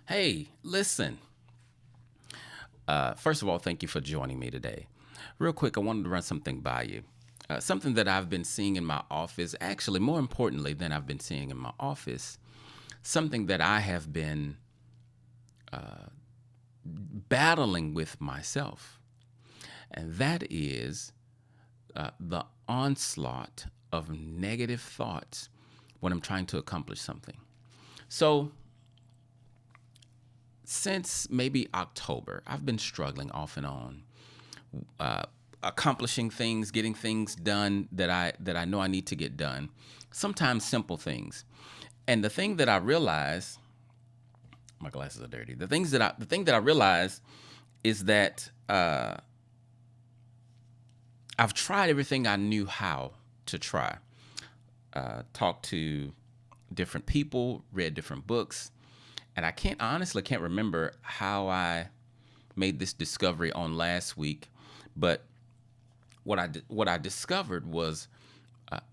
Hey, listen. First of all, thank you for joining me today. Real quick, I wanted to run something by you. Something that I've been seeing in my office, actually, more importantly than I've been seeing in my office, something that I have been battling with myself. And that is the onslaught of negative thoughts when I'm trying to accomplish something. So, since maybe October, I've been struggling off and on, uh, accomplishing things, getting things done that I know I need to get done. Sometimes simple things, and the thing that I realize, my glasses are dirty. The thing that I realize is that I've tried everything I knew how to try. Talked to different people, read different books, and honestly can't remember how I made this discovery on last week, but what I discovered was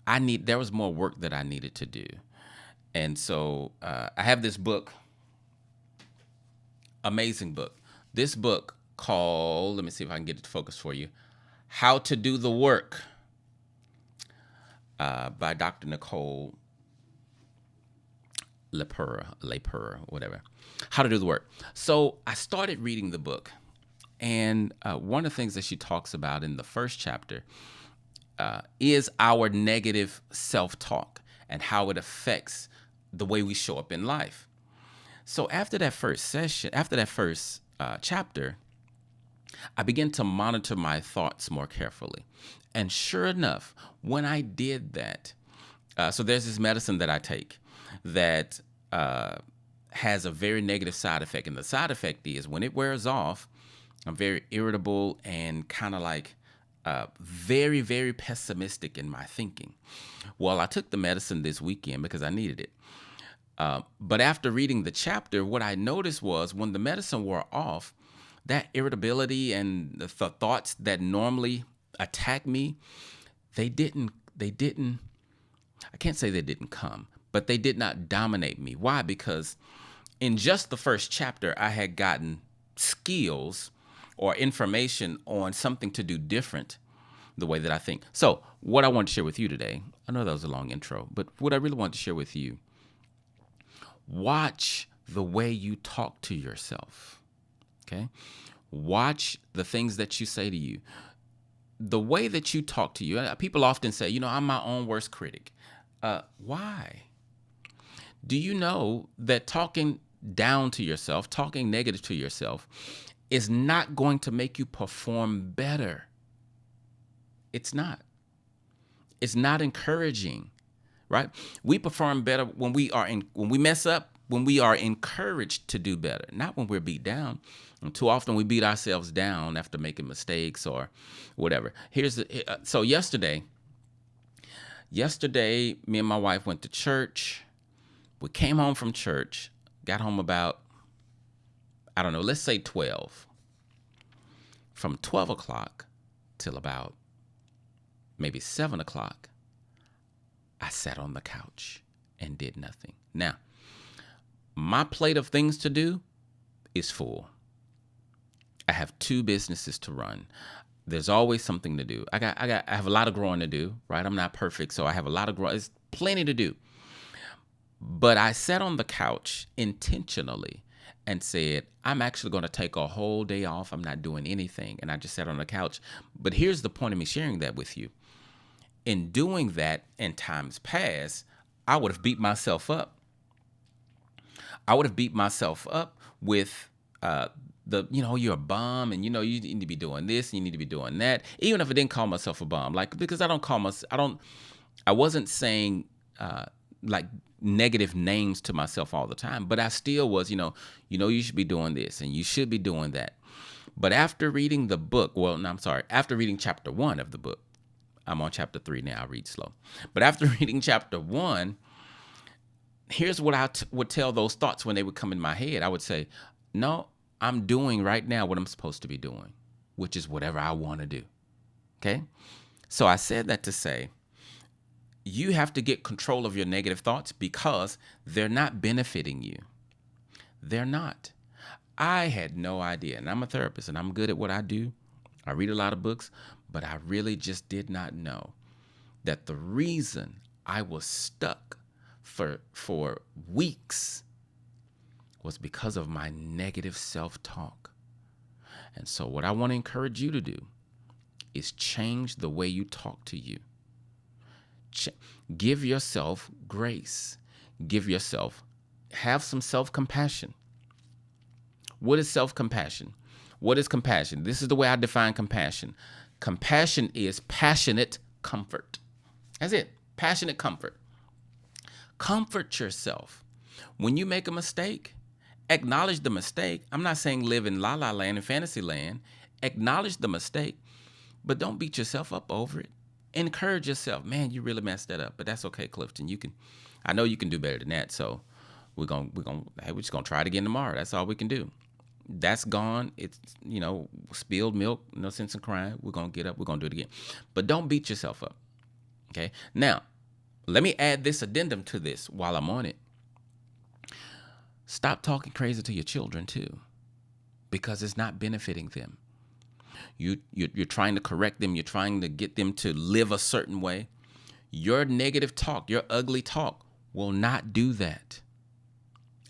there was more work that I needed to do, and so I have this book, amazing book. This book called, let me see if I can get it to focus for you, How to Do the Work, by Dr. Nicole Lepera, whatever. How to Do the Work. So I started reading the book, and one of the things that she talks about in the first chapter is our negative self-talk and how it affects the way we show up in life. So after that first chapter, I began to monitor my thoughts more carefully. And sure enough, when I did that, so there's this medicine that I take that has a very negative side effect. And the side effect is when it wears off, I'm very irritable and kind of like very, very pessimistic in my thinking. Well, I took the medicine this weekend because I needed it. But after reading the chapter, what I noticed was when the medicine wore off, that irritability and the thoughts that normally attack me, they didn't, I can't say they didn't come, but they did not dominate me. Why? Because in just the first chapter, I had gotten skills or information on something to do different the way that I think. So, what I want to share with you today, I know that was a long intro, but what I really want to share with you, watch the way you talk to yourself. Okay? Watch the things that you say to you. The way that you talk to you. People often say, I'm my own worst critic. Why? Do you know that talking down to yourself, talking negative to yourself, is not going to make you perform better? It's not. It's not encouraging, right? We perform better when we mess up, when we are encouraged to do better, not when we're beat down. And too often we beat ourselves down after making mistakes or whatever. So yesterday, me and my wife went to church. We came home from church, got home about, I don't know, let's say 12. From 12 o'clock till about maybe 7 o'clock, I sat on the couch and did nothing. Now, my plate of things to do is full. I have 2 businesses to run. There's always something to do. I have a lot of growing to do, right? I'm not perfect, so I have a lot of growing. There's plenty to do. But I sat on the couch intentionally and said, I'm actually going to take a whole day off. I'm not doing anything. And I just sat on the couch. But here's the point of me sharing that with you. In doing that in times past, I would have beat myself up. I would have beat myself up with you're a bum and you need to be doing this and you need to be doing that. Even if I didn't call myself a bum, because I wasn't saying like negative names to myself all the time, but I still was, you should be doing this and you should be doing that. But after reading the book, after reading chapter 1 of the book, I'm on chapter 3 now, I read slow. But after reading chapter 1, here's what I would tell those thoughts when they would come in my head. I would say, no, I'm doing right now what I'm supposed to be doing, which is whatever I want to do. Okay? So I said that to say, you have to get control of your negative thoughts because they're not benefiting you. They're not. I had no idea. And I'm a therapist and I'm good at what I do. I read a lot of books, but I really just did not know that the reason I was stuck for weeks was because of my negative self-talk. And so what I want to encourage you to do is change the way you talk to you. Give yourself grace. Have some self-compassion. What is self-compassion? What is compassion? This is the way I define compassion. Compassion is passionate comfort. That's it. Passionate comfort. Comfort yourself. When you make a mistake, acknowledge the mistake. I'm not saying live in la la land and fantasy land. Acknowledge the mistake, but don't beat yourself up over it. Encourage yourself. Man, you really messed that up, but that's okay, Clifton. I know you can do better than that. So we're just gonna try it again tomorrow. That's all we can do. That's gone. It's, spilled milk, no sense in crying. We're gonna get up. We're gonna do it again. But don't beat yourself up. Okay. Now, let me add this addendum to this while I'm on it. Stop talking crazy to your children too, because it's not benefiting them. You're trying to correct them. You're trying to get them to live a certain way. Your negative talk, your ugly talk will not do that.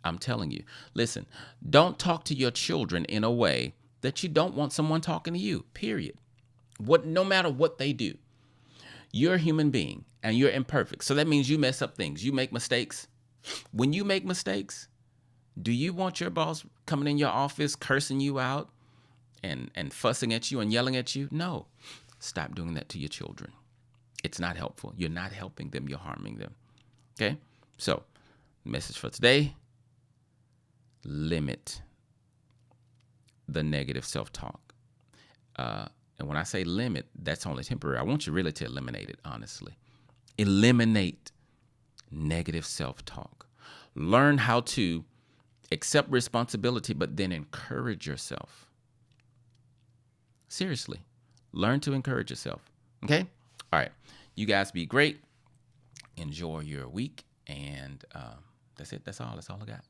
I'm telling you. Listen, don't talk to your children in a way that you don't want someone talking to you, period. No matter what they do. You're a human being and you're imperfect. So that means you mess up things. You make mistakes. When you make mistakes, do you want your boss coming in your office cursing you out and fussing at you and yelling at you? No. Stop doing that to your children. It's not helpful. You're not helping them. You're harming them. Okay? So, message for today, limit the negative self-talk. And when I say limit, that's only temporary. I want you really to eliminate it, honestly. Eliminate negative self-talk. Learn how to accept responsibility, but then encourage yourself. Seriously, learn to encourage yourself. Okay? All right. You guys be great. Enjoy your week. And that's it. That's all I got.